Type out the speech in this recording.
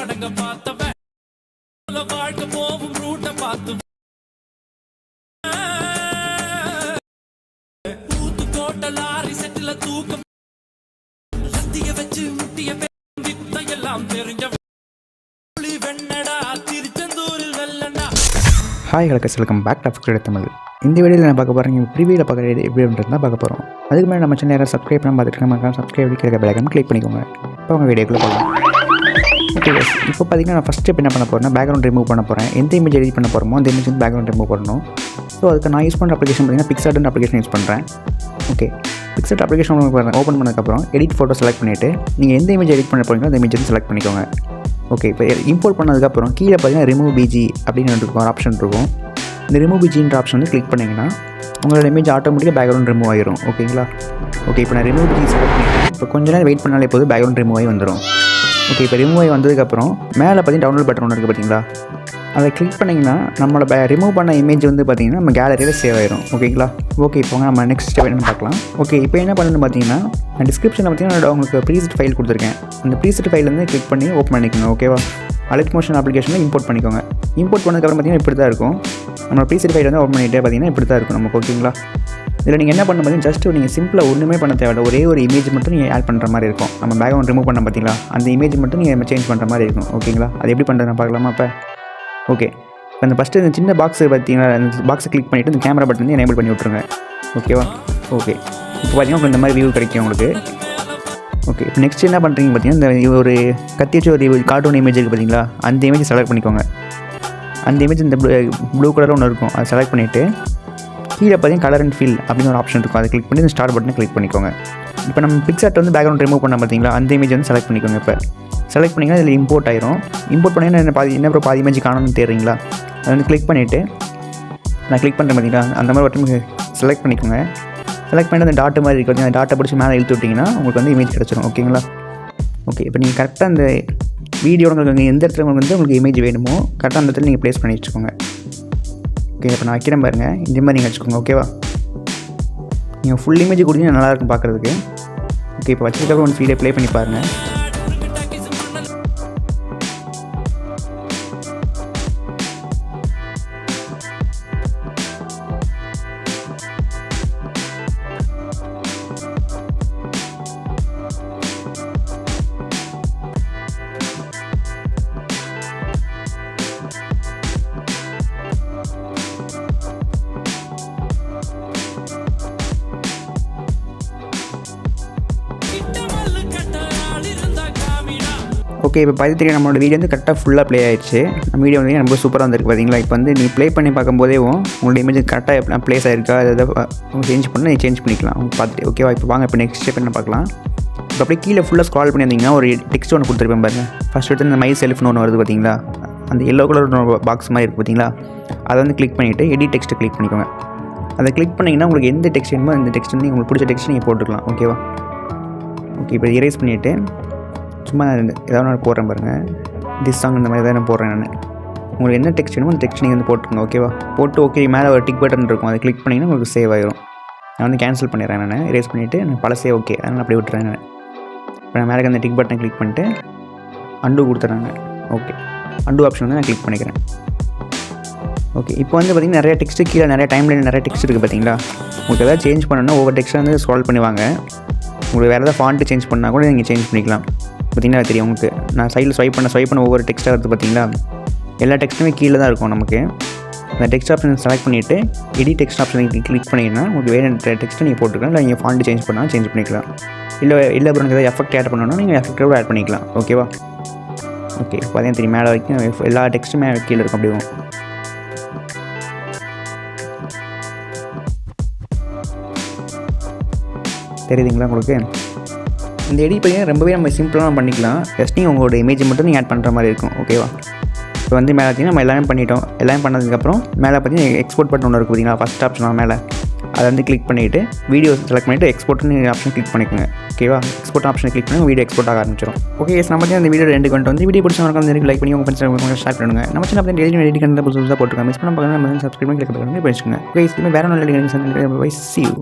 சடங்க பார்த்தவன் வாழ்க்கை போகும் ரூட்ட பார்த்து ஊத்து கோட்ட லாரி செட்டில தூக்கம் லத்திய வச்சு முட்டிய வித்த எல்லாம் தெரிஞ்ச வெண்ணடா திருச்செந்தூரில் வெள்ளண்டா. Hi hellos, welcome back to Fxstudiotamil. இந்த வீடியோவில் நான் பார்க்க போகிறேன் ப்ரீவியூவில் பார்க்குறது எப்படி அப்படின்றது தான் பார்க்க போகிறோம். அதுக்கு மேலே நம்ம சேனல் யாராவது சப்ஸ்கிரைப் பண்ணால் பார்த்துட்டு இருக்காங்க, சப்ஸ்கிரைப் கிளிக் பெல் கிளிக் பண்ணிக்கோங்க. இப்போ உங்கள் வீடியோக்குள்ளே போகலாம். ஓகே, இப்போ பார்த்தீங்கன்னா நான் ஃபஸ்ட் ஸ்டெப் என்ன பண்ண போகிறேன்னா பேக்ரவுண்ட் ரிமூவ் பண்ண போகிறேன். எந்த இமேஜ் எடிட் பண்ண போகிறோமோ அந்த இமேஜ் வந்து பேக்ரவுண்ட் ரிமூவ் பண்ணணும். ஸோ அதுக்கு நான் யூஸ் பண்ணுற அப்ளிகேஷன் பார்த்தீங்கன்னா Fxstudiotamil அப்ளிகேஷன் யூஸ் பண்ணுறேன். ஓகே, Fxstudiotamil அப்ளிகேஷன் ஓப்பன் பண்ணதுக்கப்புறம் எடிட் ஃபோட்டோ செலக்ட் பண்ணிவிட்டு நீங்கள் எந்த இமேஜ் எடிட் பண்ண போகிறீங்களோ அந்த இமேஜ் வந்து செலக்ட் பண்ணிக்கோங்க. ஓகே, இப்போ இம்போர்ட் பண்ணதுக்கப்புறம் கீழே பார்த்தீங்கன்னா ரிமூவ் பிஜி அப்படின்னு இருக்கும், ஒரு ஆப்ஷன் இருக்கும். இந்த ரிமூவ் பிஜின்ற ஆப்ஷன் வந்து கிளிக் பண்ணிங்கன்னா உங்களோட இமேஜ் ஆட்டோமேட்டிக்காக பேக்ரவுண்ட் ரிமூவ் ஆகிரும். ஓகேங்களா? ஓகே, இப்போ நான் ரிமூவ் பிஜி செலக்ட் பண்ணிட்டேன். இப்போ கொஞ்ச நேரம் வெயிட் பண்ணாலே போது பேக்ரவுண்ட் ரிமூவ் ஆகி வந்துடும். ஓகே, இப்போ ரிமூவ் ஆகி வந்ததுக்கப்புறம் மேலே பார்த்தீங்கன்னா டவுன்லோட் பட்டன் ஒன்று இருக்குது பார்த்தீங்களா? அதை கிளிக் பண்ணிங்கன்னா நம்மளோட ரிமூவ் பண்ண இமேஜ் வந்து பார்த்திங்கன்னா நம்ம கேலரியில் சேவ் ஆயிரும். ஓகேங்களா? ஓகே, இப்போ நம்ம நெக்ஸ்ட் ஸ்டெப் என்னென்னு பார்க்கலாம். ஓகே, இப்போ என்ன பண்ணணும்னு பார்த்தீங்கன்னா நான் டிஸ்கிரிப்ஷனில் பார்த்தீங்கன்னா உங்களுக்கு ப்ரீசெட் ஃபைல் கொடுத்துருக்கேன். அந்த ப்ரீசெட் ஃபைல் வந்து கிளிக் பண்ணி ஓப்பன் பண்ணிக்கோங்க. ஓகேவா? Alight Motion அப்ளிகேஷனில் இம்போர்ட் பண்ணிக்கோங்க. இம்போர்ட் பண்ணதுக்கப்புறம் பார்த்தீங்கன்னா இப்படி தான் இருக்கும். நம்ம ப்ரீசெட் ஃபைல் வந்து ஓப்பன் பண்ணிகிட்டே பார்த்தீங்கன்னா இப்படி தான் இருக்கும் நமக்கு. ஓகேங்களா? இதில் நீங்கள் என்ன பண்ண பார்த்தீங்கன்னா ஜஸ்ட் நீங்கள் சிம்பிளாக ஒன்றுமே பண்ண தேவையில்லை. ஒரே ஒரு இமேஜ் மட்டும் நீங்கள் ஆட் பண்ணுற மாதிரி இருக்கும். நம்ம பேக்ரவுண்ட் ரிமூவ் பண்ண பார்த்தீங்களா, அந்த இமேஜ் மட்டும் நீங்கள் சேஞ்ச் பண்ணுற மாதிரி இருக்கும். ஓகேங்களா? அது எப்படி பண்ணுறதுன்னு பார்க்கலாமா இப்போ? ஓகே, இப்போ இந்த ஃபஸ்ட்டு இந்த சின்ன பாக்ஸு பார்த்தீங்கன்னா அந்த பாக்ஸை கிளிக் பண்ணிவிட்டு இந்த கேமரா பட்டன் வந்து எனேபிள் பண்ணி விட்ருங்க. ஓகேவா? ஓகே, இப்போ பார்த்தீங்கன்னா இந்த மாதிரி வியூ கிடைக்கும் உங்களுக்கு. ஓகே, இப்போ நெக்ஸ்ட் என்ன பண்ணுறீங்க பார்த்தீங்கன்னா இந்த ஒரு கத்தி வச்சு ஒரு கார்ட்டூன் இமேஜ் இருக்குது பார்த்தீங்களா, அந்த இமேஜ் செலக்ட் பண்ணிக்கோங்க. அந்த இமேஜ் இந்த ப்ளூ கலரில் ஒன்று இருக்கும், அதை செலக்ட் பண்ணிவிட்டு கீழே பார்த்தீங்கன்னா கலர் அண்ட் ஃபீல் அப்படின்னு ஒரு ஆப்ஷன் இருக்கும். அதை கிளிக் பண்ணி இந்த ஸ்டார் பட்டனை கிளிக் பண்ணிக்கோங்க. இப்போ நம்ம பிக்சார்ட் வந்து பேக்ரவுண்ட் ரிமூவ் பண்ண பார்த்தீங்களா, அந்த இமேஜ் வந்து செலக்ட் பண்ணிக்கோங்க. இப்போ செலக்ட் பண்ணிங்கன்னா இதில் இம்போர்ட் ஆயிரும். இம்போர்ட் பண்ணிங்கன்னா என்ன பாதி இமேஜ் காணணும்னு தெரியுங்களா? அதை வந்து கிளிக் பண்ணிவிட்டு நான் கிளிக் பண்ணுறேன் பார்த்தீங்களா, அந்த மாதிரி ஒரு டைம் செலக்ட் பண்ணிக்கோங்க. செலக்ட் பண்ணிட்டு அந்த டாட்டு மாதிரி இருக்குது, அந்த டாட்டை பிடிச்சி மேலே இழுத்து விட்டிங்கன்னா உங்களுக்கு வந்து இமேஜ் கிடச்சிடும். ஓகேங்களா? ஓகே, இப்போ நீங்கள் கரெக்டாக அந்த வீடியோ உங்களுக்கு எந்த இடத்துல உங்களுக்கு இமேஜ் வேணுமோ கரெக்டாக அந்த இடத்துல நீங்கள் ப்ளேஸ் பண்ணி வச்சுக்கோங்க. ஓகே, இப்போ நான் வைக்கிறேன் பாருங்கள், இந்த மாதிரி நீங்கள் வச்சுக்கோங்க. ஓகேவா? நீங்கள் ஃபுல் இமேஜ் கொடுத்தீங்கன்னா நல்லாயிருக்கும் பார்க்குறதுக்கு. ஓகே, இப்போ வச்சுருக்கா ஒன்று ஃபீல்டை ப்ளே பண்ணி பாருங்கள். ஓகே, இப்போ பார்த்துட்டு நம்மளோட வீடியோ வந்து கரெக்டாக ஃபுல்லாக ப்ளே ஆயிடுச்சு. நம்ம வீடியோ வந்து ரொம்ப சூப்பராக வந்துருக்கு பார்த்தீங்களா? இப்போ வந்து நீ ப்ளே பண்ணி பார்க்கும்போதே உங்களோட இமேஜ் கரெக்டாக ப்ளேஸ் ஆயிருக்கா, அதை சேஞ்ச் பண்ணால் நீங்கள் சேஞ்ச் பண்ணிக்கலாம் பார்த்துட்டு. ஓகேவா? இப்போ வாங்க இப்போ நெக்ஸ்ட் ஸ்டெப் என்ன பார்க்கலாம். இப்போ அப்படியே கீழே ஃபுல்லாக ஸ்க்ரால் பண்ணியிருந்தீங்கன்னா ஒரு டெக்ஸ்ட் ஒன்று கொடுத்துருப்பேன் பாருங்கள். ஃபஸ்ட் எடுத்து இந்த மை செல்ஃப்னு ஒன்று வருது பார்த்தீங்களா, அந்த எல்லோ கலர் பாக்ஸ் மாதிரி இருக்குது பார்த்தீங்களா, அதை வந்து கிளிக் பண்ணிவிட்டு எடிட் டெக்ஸ்ட்டை கிளிக் பண்ணிக்கோங்க. அதை கிளிக் பண்ணிங்கன்னா உங்களுக்கு எந்த டெக்ஸ்ட் வேணுமோ அந்த டெக்ஸ்ட் வந்து உங்களுக்கு பிடிச்ச டெக்ஸ்ட் நீங்கள் போட்டுக்கலாம். ஓகேவா? ஓகே, இப்போ எரேஸ் பண்ணிவிட்டு சும்மா ஏதாவது நான் போடுறேன் பாருங்கள், திஸ் சாங் இந்த மாதிரி தான் நான் போடுறேன். நான் உங்களுக்கு என்ன டெக்ஸ்ட் வேணுமோ அந்த டெக்ஸ்ட் நீங்கள் வந்து போட்டுருங்க. ஓகேவா? போட்டு ஓகே மேலே ஒரு டிக் பட்டன் இருக்கும், அதை கிளிக் பண்ணிங்கன்னா உங்களுக்கு சேவ் ஆகிரும். நான் வந்து கேன்சல் பண்ணிடுறேன், நான் எரேஸ் பண்ணிவிட்டு நான் பழசே ஓகே அதனால் அப்படியே விட்டுறேன். நான் இப்போ நான் மேலே அந்த டிக் பட்டனை கிளிக் பண்ணிட்டு அண்டு கொடுத்துட்றேன். ஓகே, அண்டு ஆப்ஷன் வந்து நான் கிளிக் பண்ணிக்கிறேன். ஓகே, இப்போ வந்து பார்த்திங்கன்னா நிறைய டெக்ஸ்ட்டு கீழே நிறைய டைம்லைன் நிறைய டெக்ஸ்ட் இருக்குது பார்த்தீங்களா? உங்களுக்கு எதாவது சேஞ்ச் பண்ணணும்னா ஒவ்வொரு டெக்ஸ்ட்டை வந்து ஸ்க்ரால் பண்ணுவாங்க. உங்களுக்கு வேறு எதாவது ஃபாண்ட்டு சேஞ்ச் பண்ணால் கூட நீங்கள் சேஞ்ச் பண்ணிக்கலாம். பார்த்திங்கன்னா தெரியும் உங்களுக்கு. நான் சைடில் ஸ்வைப் பண்ண ஒவ்வொரு டெக்ஸ்ட்டாக இருக்குது பார்த்தீங்களா? எல்லா டெக்ஸ்ட்டுமே கீழே தான் இருக்கும் நமக்கு. அந்த டெக்ஸ்ட் ஆப்ஷன் செலக்ட் பண்ணிவிட்டு எடிட் டெக்ஸ்ட் ஆப்ஷன் கிளிக் பண்ணிங்கன்னா உங்களுக்கு வேறு டெக்ஸ்ட்டை நீங்கள் போட்டுக்கலாம். இல்லை நீங்கள் ஃபாண்ட்டு சேஞ்ச் பண்ணால் சேஞ்ச் பண்ணிக்கலாம். இல்லை அப்புறம் ஏதாவது எஃபெக்ட் ஆட் பண்ணணும்னா நீங்கள் எஃபெக்டோடு ஆட் பண்ணிக்கலாம். ஓகேவா? ஓகே, பார்த்தீங்கன்னா தெரியும் மேலே வரைக்கும் எல்லா டெக்ஸ்ட்டுமே கீழே இருக்கும். அப்படியே தெரியுதுங்களா உங்களுக்கு? இந்த எடிட் பார்த்தீங்கன்னா ரொம்பவே நம்ம சிம்பிளாக பண்ணிக்கலாம். ஜஸ்ட் நீங்கள் உங்களோட இமேஜ் மட்டும் நீங்கள் ஆட் பண்ணுற மாதிரி இருக்கும். ஓகேவா? இப்போ வந்து மேலே பார்த்தீங்கன்னா நம்ம எல்லாமே பண்ணிட்டோம். எல்லாமே பண்ணதுக்கப்புறம் மேலே பார்த்தீங்கன்னா எக்ஸ்போர்ட் பட்டன் ஒன்று இருக்குது பார்த்தீங்கன்னா, ஃபஸ்ட் ஆப்ஷனாக மேலே அதை வந்து கிளிக் பண்ணிவிட்டு வீடியோ செலக்ட் பண்ணிவிட்டு எக்ஸ்போர்ட்னு ஆப்ஷன் கிளிக் பண்ணிக்கோங்க. ஓகேவா? எக்ஸ்போர்ட் ஆப்ஷன் கிளிக் பண்ணி வீடியோ எக்ஸ்போர்ட் ஆக ஆரம்பிச்சிடும். ஓகே, நம்ம பார்த்தீங்கன்னா இந்த வீடியோ 2 கொண்டு வந்து வீடியோ பிடிச்சவங்க லைக் பண்ணி உங்கள் ஃப்ரெண்ட்ஸ் ஷேர் பண்ணுங்கள். நம்ம சின்ன பார்த்தீங்கன்னா எடிட் கண்டு புதுசாக போட்டுருக்கோம். மிஸ் பண்ண பார்க்கலாம், சப்ஸ்கிரைப் பண்ணி கிளிக் பண்ணி வச்சுக்கோங்க. ஓகே, வேறு நல்ல see you.